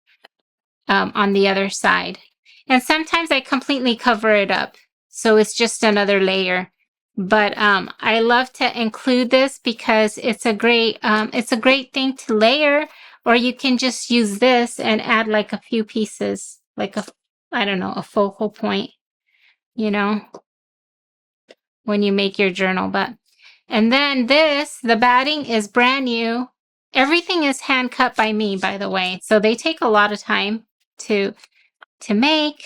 on the other side. And sometimes I completely cover it up. So it's just another layer. But I love to include this because it's a great thing to layer, or you can just use this and add like a few pieces, like I don't know, a focal point, you know, when you make your journal. And then the batting is brand new. Everything is hand cut by me, by the way. So they take a lot of time to make.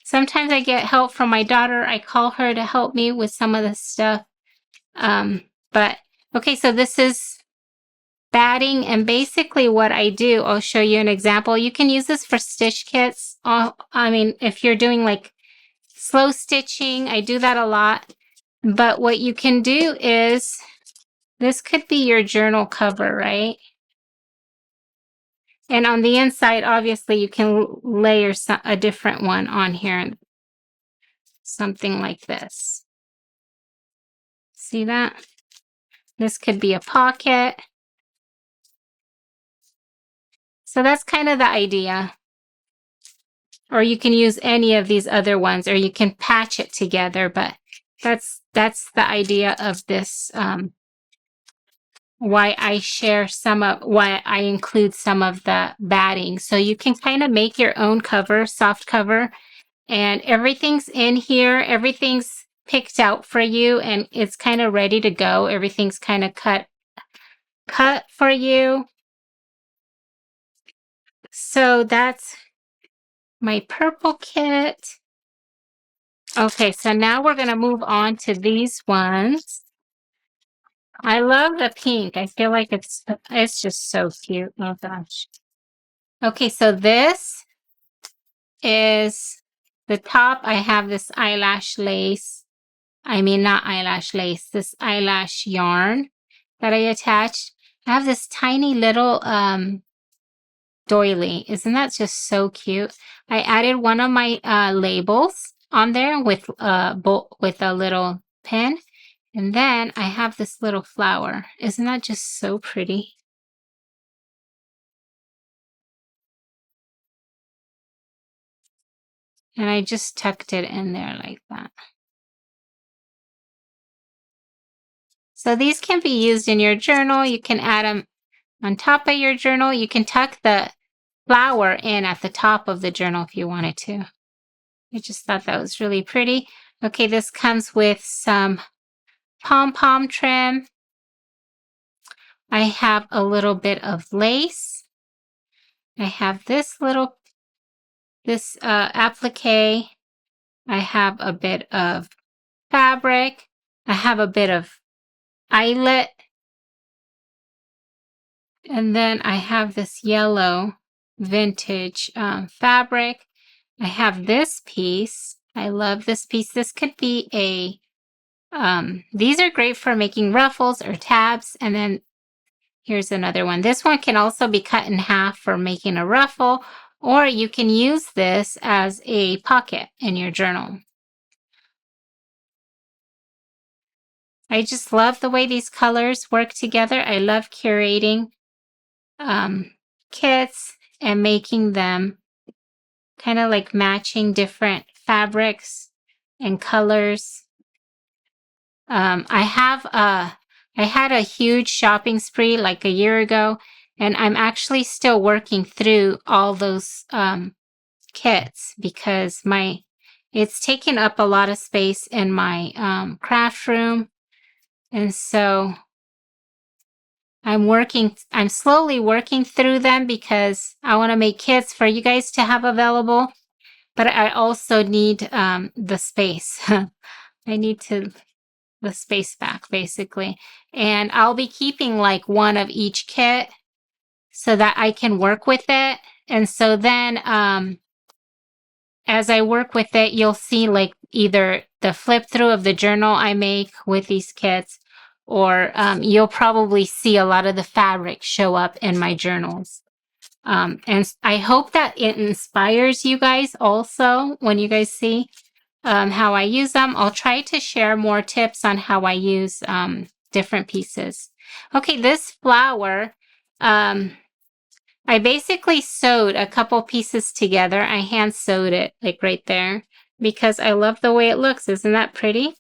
Sometimes I get help from my daughter. I call her to help me with some of this stuff. But okay, so this is batting, and basically what I do, I'll show you an example. You can use this for stitch kits. I mean, if you're doing like slow stitching, I do that a lot. But what you can do is, this could be your journal cover, right? And on the inside, obviously, you can layer a different one on here. Something like this. See that? This could be a pocket. So that's kind of the idea. Or you can use any of these other ones, or you can patch it together, but that's the idea of this, why I include some of the batting. So you can kind of make your own cover, soft cover, and everything's in here. Everything's picked out for you, and it's kind of ready to go. Everything's kind of cut for you. So that's my purple kit. Okay, so now we're going to move on to these ones. I love the pink. I feel like it's just so cute. Oh gosh. Okay, so this is the top. I have this eyelash lace. I mean, not eyelash lace, this eyelash yarn that I attached. I have this tiny little doily. Isn't that just so cute? I added one of my labels on there with a little pin. And then I have this little flower. Isn't that just so pretty? And I just tucked it in there like that. So these can be used in your journal. You can add them on top of your journal. You can tuck the flower in at the top of the journal if you wanted to. I just thought that was really pretty. Okay, this comes with some pom-pom trim. I have a little bit of lace. I have this applique. I have a bit of fabric. I have a bit of eyelet. And then I have this yellow vintage fabric. I have this piece. I love this piece. This could be these are great for making ruffles or tabs. And then here's another one. This one can also be cut in half for making a ruffle, or you can use this as a pocket in your journal. I just love the way these colors work together. I love curating kits and making them kind of like matching different fabrics and colors. I had a huge shopping spree like a year ago, and I'm actually still working through all those kits because it's taken up a lot of space in my craft room. And so I'm slowly working through them because I want to make kits for you guys to have available, but I also need the space. I need the space back basically. And I'll be keeping like one of each kit so that I can work with it. And so then as I work with it, you'll see like either the flip through of the journal I make with these kits, or you'll probably see a lot of the fabric show up in my journals. And I hope that it inspires you guys also when you guys see how I use them. I'll try to share more tips on how I use different pieces. Okay, this flower, I basically sewed a couple pieces together. I hand sewed it like right there because I love the way it looks. Isn't that pretty?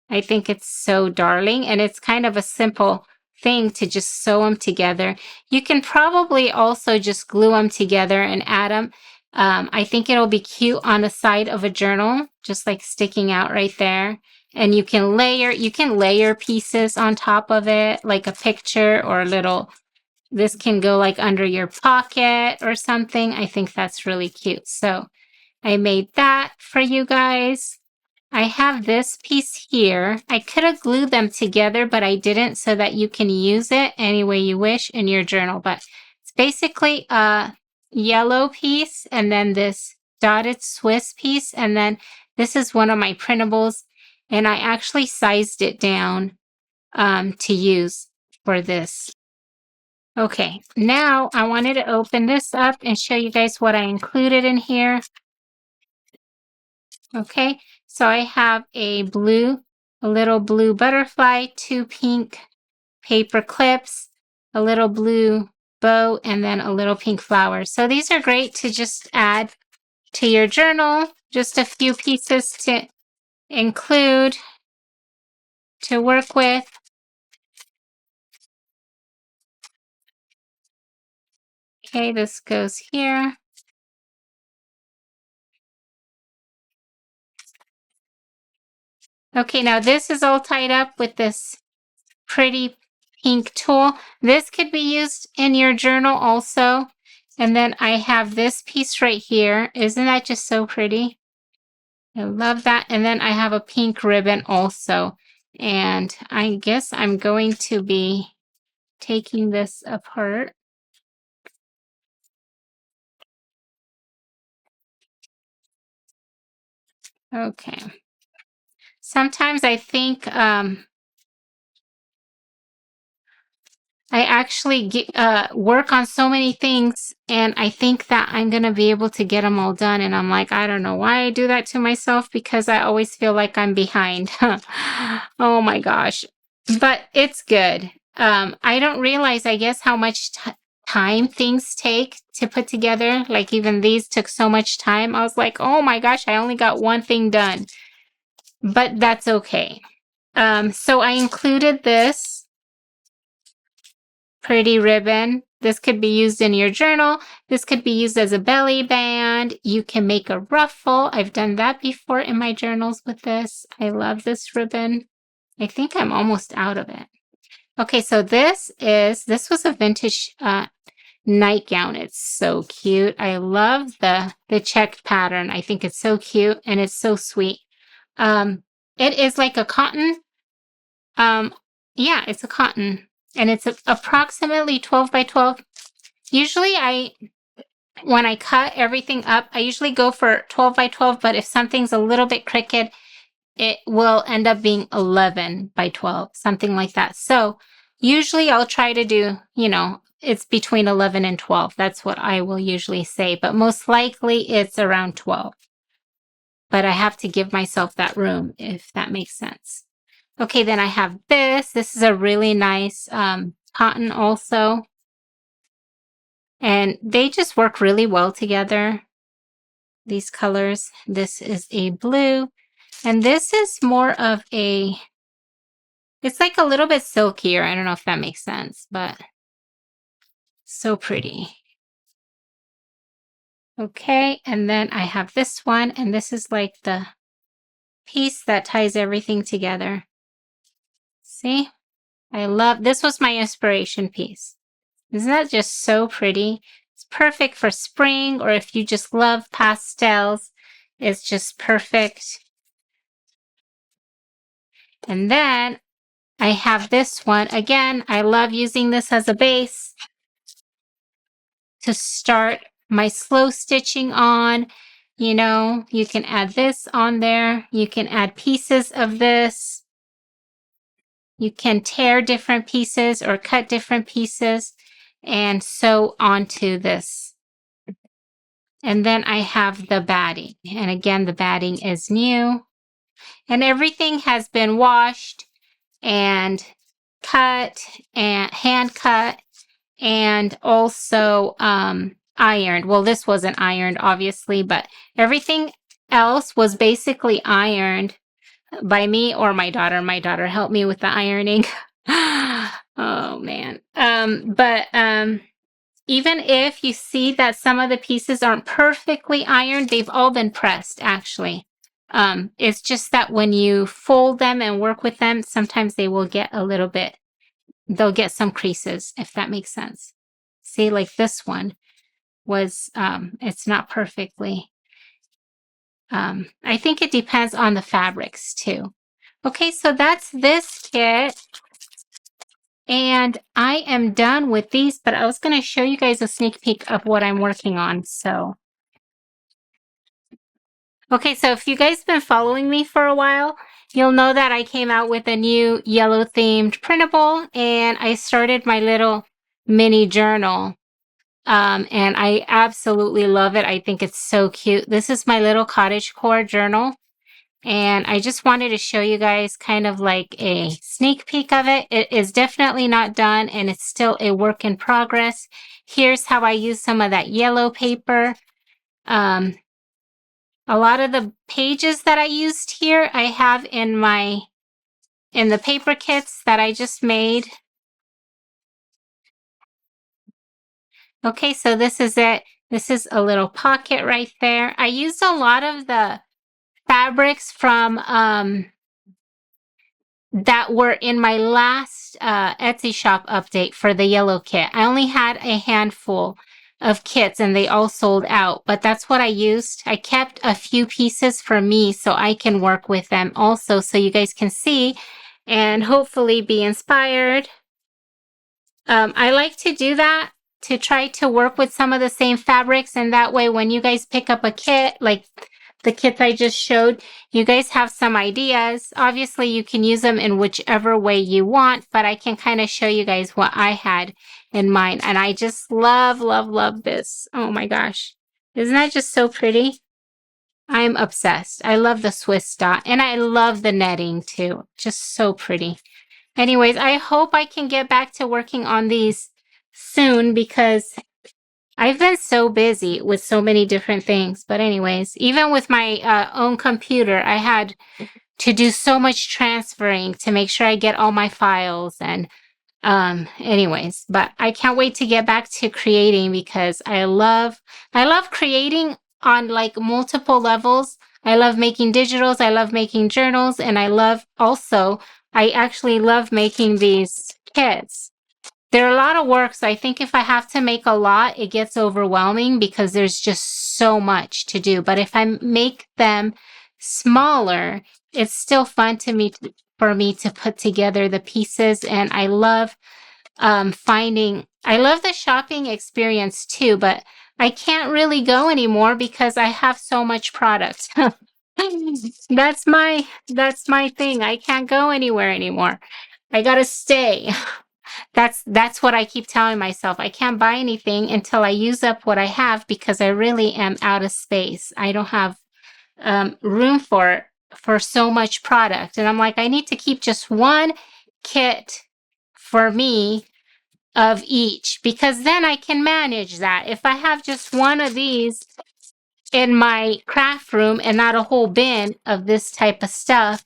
I think it's so darling, and it's kind of a simple thing to just sew them together. You can probably also just glue them together and add them. I think it'll be cute on the side of a journal, just like sticking out right there. And you can layer pieces on top of it, like a picture or a little. This can go like under your pocket or something. I think that's really cute. So I made that for you guys. I have this piece here. I could have glued them together, but I didn't, so that you can use it any way you wish in your journal. But it's basically a yellow piece and then this dotted Swiss piece. And then this is one of my printables. And I actually sized it down to use for this Okay, now I wanted to open this up and show you guys what I included in here. Okay, so I have a little blue butterfly, 2 pink paper clips, a little blue bow, and then a little pink flower. So these are great to just add to your journal. Just a few pieces to include, to work with. Okay, this goes here. Okay, now this is all tied up with this pretty pink tulle. This could be used in your journal also. And then I have this piece right here. Isn't that just so pretty? I love that. And then I have a pink ribbon also. And I guess I'm going to be taking this apart. Okay. Sometimes I think I actually work on so many things, and I think that I'm going to be able to get them all done. And I'm like, I don't know why I do that to myself, because I always feel like I'm behind. Oh my gosh. But it's good. I don't realize, I guess, how much time things take to put together. Like even these took so much time. I was like, oh my gosh, I only got one thing done. But that's okay. So I included this pretty ribbon. This could be used in your journal. This could be used as a belly band. You can make a ruffle. I've done that before in my journals with this. I love this ribbon. I think I'm almost out of it. Okay, so this was a vintage nightgown. It's so cute. I love the checked pattern. I think it's so cute and it's so sweet. It is like a cotton. Yeah, it's a cotton. And it's approximately 12 by 12. Usually when I cut everything up, I usually go for 12 by 12, but if something's a little bit crooked, it will end up being 11 by 12, something like that. So usually I'll try to do, it's between 11 and 12. That's what I will usually say, but most likely it's around 12. But I have to give myself that room, if that makes sense. Okay, then I have this. This is a really nice cotton also. And they just work really well together, these colors. This is a blue. And this is more of it's like a little bit silkier. I don't know if that makes sense, but so pretty. Okay, and then I have this one. And this is like the piece that ties everything together. See? I love, this was my inspiration piece. Isn't that just so pretty? It's perfect for spring, or if you just love pastels, it's just perfect. And then I have this one. Again, I love using this as a base to start my slow stitching on. You can add this on there. You can add pieces of this. You can tear different pieces or cut different pieces and sew onto this. And then I have the batting. And again, the batting is new. And everything has been washed and cut and hand cut and also ironed. Well, this wasn't ironed, obviously, but everything else was basically ironed by me or my daughter. My daughter helped me with the ironing. Oh, man. But even if you see that some of the pieces aren't perfectly ironed, they've all been pressed, actually. It's just that when you fold them and work with them, sometimes they will get a little bit, they'll get some creases, if that makes sense. See, like this one was, it's not perfectly. I think it depends on the fabrics too. Okay, so that's this kit. And I am done with these, but I was going to show you guys a sneak peek of what I'm working on. Okay, so if you guys have been following me for a while, you'll know that I came out with a new yellow themed printable, and I started my little mini journal. And I absolutely love it. I think it's so cute. This is my little cottagecore journal. And I just wanted to show you guys kind of like a sneak peek of it. It is definitely not done and it's still a work in progress. Here's how I use some of that yellow paper. A lot of the pages that I used here, I have in the paper kits that I just made. Okay, so this is it. This is a little pocket right there. I used a lot of the fabrics from that were in my last Etsy shop update for the yellow kit. I only had a handful of kits and they all sold out, but that's what I used. I kept a few pieces for me so I can work with them also so you guys can see and hopefully be inspired. I like to do that to try to work with some of the same fabrics, and that way when you guys pick up a kit, like the kits I just showed, you guys have some ideas. Obviously, you can use them in whichever way you want, but I can kind of show you guys what I had in mind. And I just love, love, love this. Oh my gosh. Isn't that just so pretty? I'm obsessed. I love the Swiss dot, and I love the netting too. Just so pretty. Anyways, I hope I can get back to working on these soon because I've been so busy with so many different things. But anyways, even with my own computer, I had to do so much transferring to make sure I get all my files and anyways, but I can't wait to get back to creating because I love creating on like multiple levels. I love making digitals, I love making journals, and I actually love making these kits. They're a lot of work, so I think if I have to make a lot, it gets overwhelming because there's just so much to do. But if I make them smaller, it's still fun for me to put together the pieces, and I love I love the shopping experience too, but I can't really go anymore because I have so much product. That's my thing. I can't go anywhere anymore. I gotta stay. That's what I keep telling myself. I can't buy anything until I use up what I have because I really am out of space. I don't have room for so much product. And I'm like, I need to keep just one kit for me of each because then I can manage that. If I have just one of these in my craft room and not a whole bin of this type of stuff,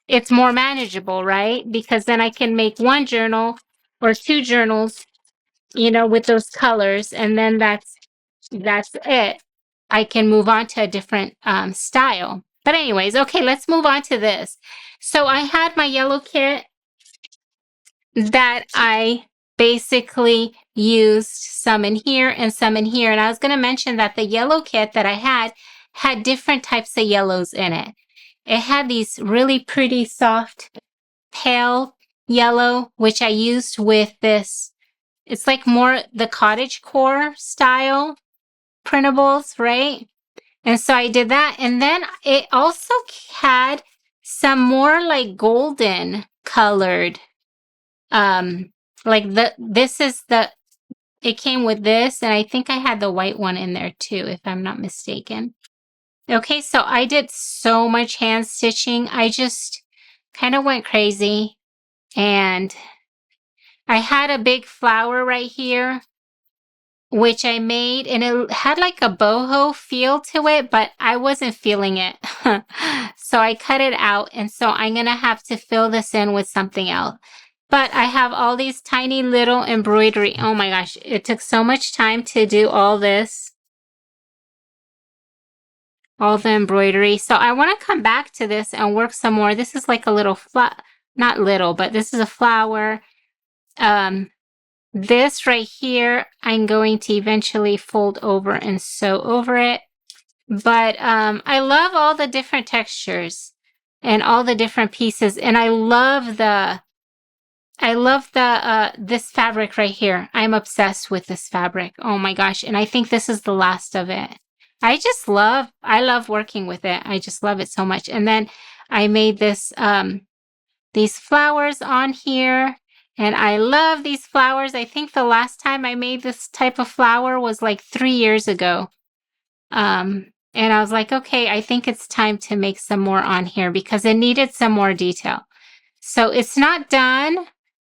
it's more manageable, right? Because then I can make one journal or two journals, with those colors, and then that's it. I can move on to a different style. But anyways, okay, let's move on to this. So I had my yellow kit that I basically used some in here and some in here. And I was going to mention that the yellow kit that I had different types of yellows in it. It had these really pretty soft pale yellow, which I used with this. It's like more the cottage core style printables, right? And so I did that. And then it also had some more like golden colored, like it came with this, and I think I had the white one in there too, if I'm not mistaken. Okay, so I did so much hand stitching. I just kind of went crazy, and I had a big flower right here, which I made, and it had like a boho feel to it, but I wasn't feeling it. So I cut it out, and so I'm going to have to fill this in with something else. But I have all these tiny little embroidery. Oh my gosh, it took so much time to do all this. All the embroidery. So I want to come back to this and work some more. This is like a little not little, but this is a flower. This right here, I'm going to eventually fold over and sew over it. But I love all the different textures and all the different pieces. And I love this fabric right here. I'm obsessed with this fabric. Oh my gosh. And I think this is the last of it. I love working with it. I just love it so much. And then I made these flowers on here. And I love these flowers. I think the last time I made this type of flower was like 3 years ago. And I was like, okay, I think it's time to make some more on here because it needed some more detail. So it's not done,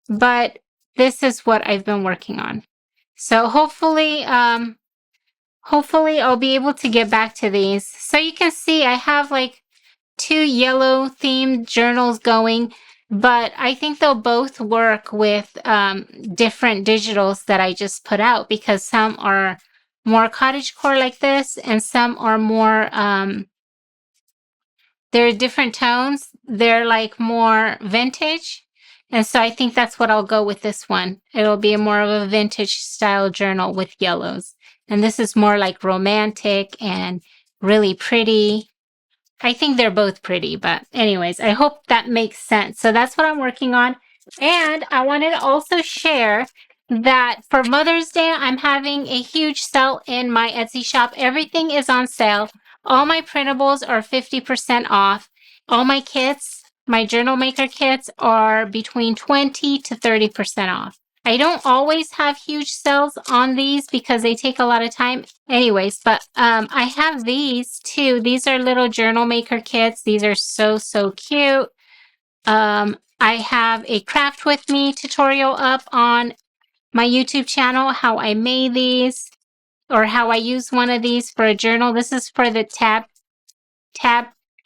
but this is what I've been working on. So hopefully I'll be able to get back to these. So you can see I have like 2 yellow themed journals going, but I think they'll both work with different digitals that I just put out because some are more cottagecore like this and some are more, they're different tones. They're like more vintage. And so I think that's what I'll go with this one. It'll be more of a vintage style journal with yellows. And this is more like romantic and really pretty. I think they're both pretty, but anyways, I hope that makes sense. So that's what I'm working on. And I wanted to also share that for Mother's Day, I'm having a huge sale in my Etsy shop. Everything is on sale. All my printables are 50% off. All my kits, my journal maker kits, are between 20 to 30% off. I don't always have huge sales on these because they take a lot of time. Anyways, but I have these too. These are little journal maker kits. These are so, so cute. I have a craft with me tutorial up on my YouTube channel, how I made these or how I use one of these for a journal. This is for the tab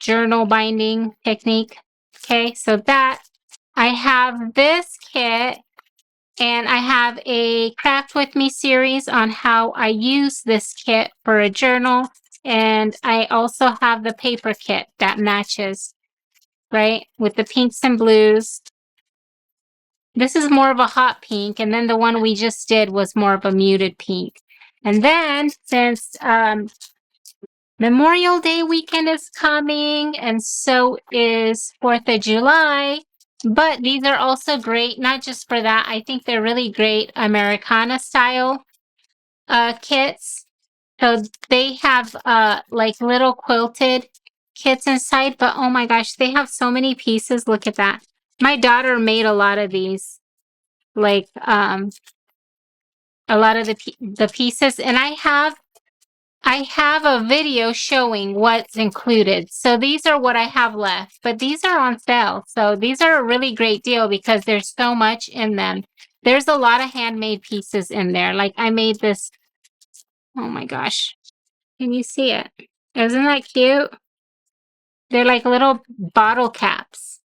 journal binding technique. Okay, so that I have this kit. And I have a Craft With Me series on how I use this kit for a journal. And I also have the paper kit that matches, right? With the pinks and blues. This is more of a hot pink. And then the one we just did was more of a muted pink. And then since Memorial Day weekend is coming, and so is 4th of July. But these are also great, not just for that. I think they're really great Americana style kits. So they have like little quilted kits inside, but oh my gosh, they have so many pieces. Look at that. My daughter made a lot of these, like a lot of the pieces, and I have a video showing what's included. So these are what I have left, but these are on sale. So these are a really great deal because there's so much in them. There's a lot of handmade pieces in there. Like I made this. Oh my gosh. Can you see it? Isn't that cute? They're like little bottle caps.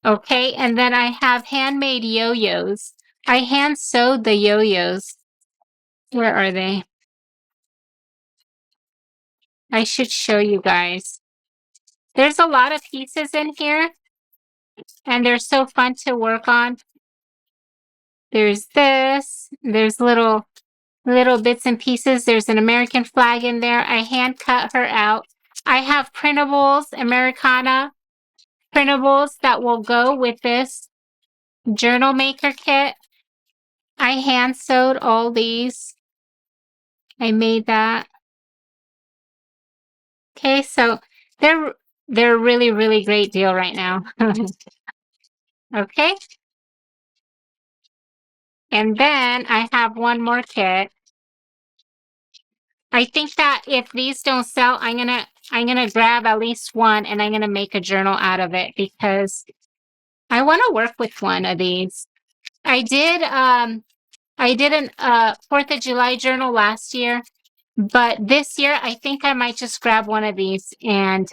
Okay. And then I have handmade yo-yos. I hand sewed the yo-yos. Where are they? I should show you guys. There's a lot of pieces in here, and they're so fun to work on. There's this. There's little bits and pieces. There's an American flag in there. I hand cut her out. I have printables, Americana printables that will go with this journal maker kit. I hand sewed all these. I made that. Okay, so they're a really, really great deal right now. Okay. And then I have one more kit. I think that if these don't sell, I'm gonna grab at least one and I'm gonna make a journal out of it because I want to work with one of these. I did an 4th of July journal last year, but this year I think I might just grab one of these and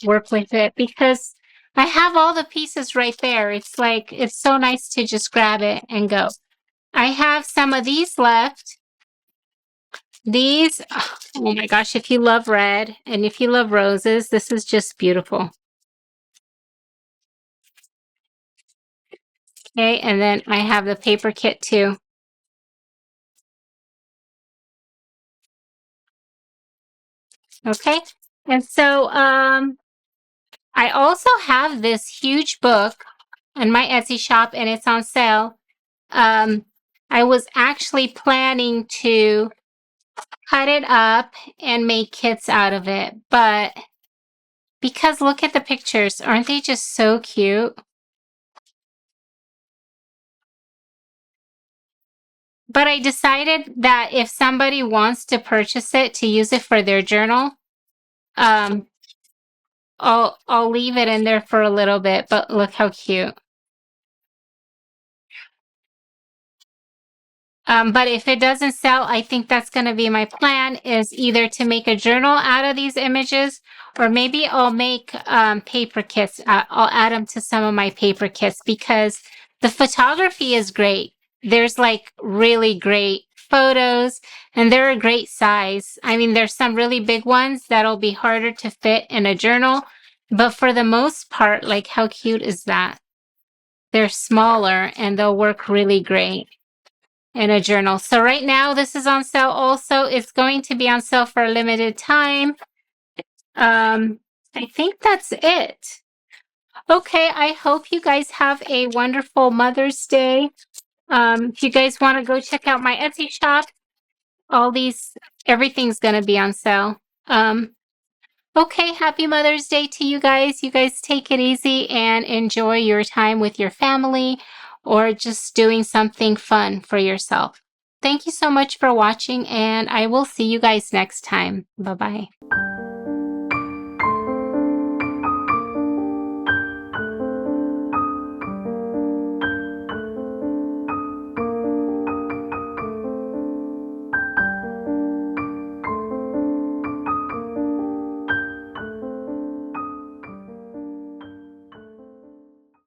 work with it because I have all the pieces right there. It's like it's so nice to just grab it and go. I have some of these left. These, oh my gosh, if you love red and if you love roses, this is just beautiful. Okay, and then I have the paper kit too. Okay, and so I also have this huge book in my Etsy shop and it's on sale. I was actually planning to cut it up and make kits out of it, but because look at the pictures, aren't they just so cute? But I decided that if somebody wants to purchase it to use it for their journal, um, I'll leave it in there for a little bit. But look how cute. But if it doesn't sell, I think that's going to be my plan, is either to make a journal out of these images, or maybe I'll make paper kits. I'll add them to some of my paper kits because the photography is great. There's like really great photos and they're a great size. I mean, there's some really big ones that'll be harder to fit in a journal, but for the most part, like how cute is that? They're smaller and they'll work really great in a journal. So right now this is on sale also. It's going to be on sale for a limited time. I think that's it. Okay, I hope you guys have a wonderful Mother's Day. If you guys want to go check out my Etsy shop, everything's going to be on sale. Okay, happy Mother's Day to you guys. You guys take it easy and enjoy your time with your family or just doing something fun for yourself. Thank you so much for watching, and I will see you guys next time. Bye-bye.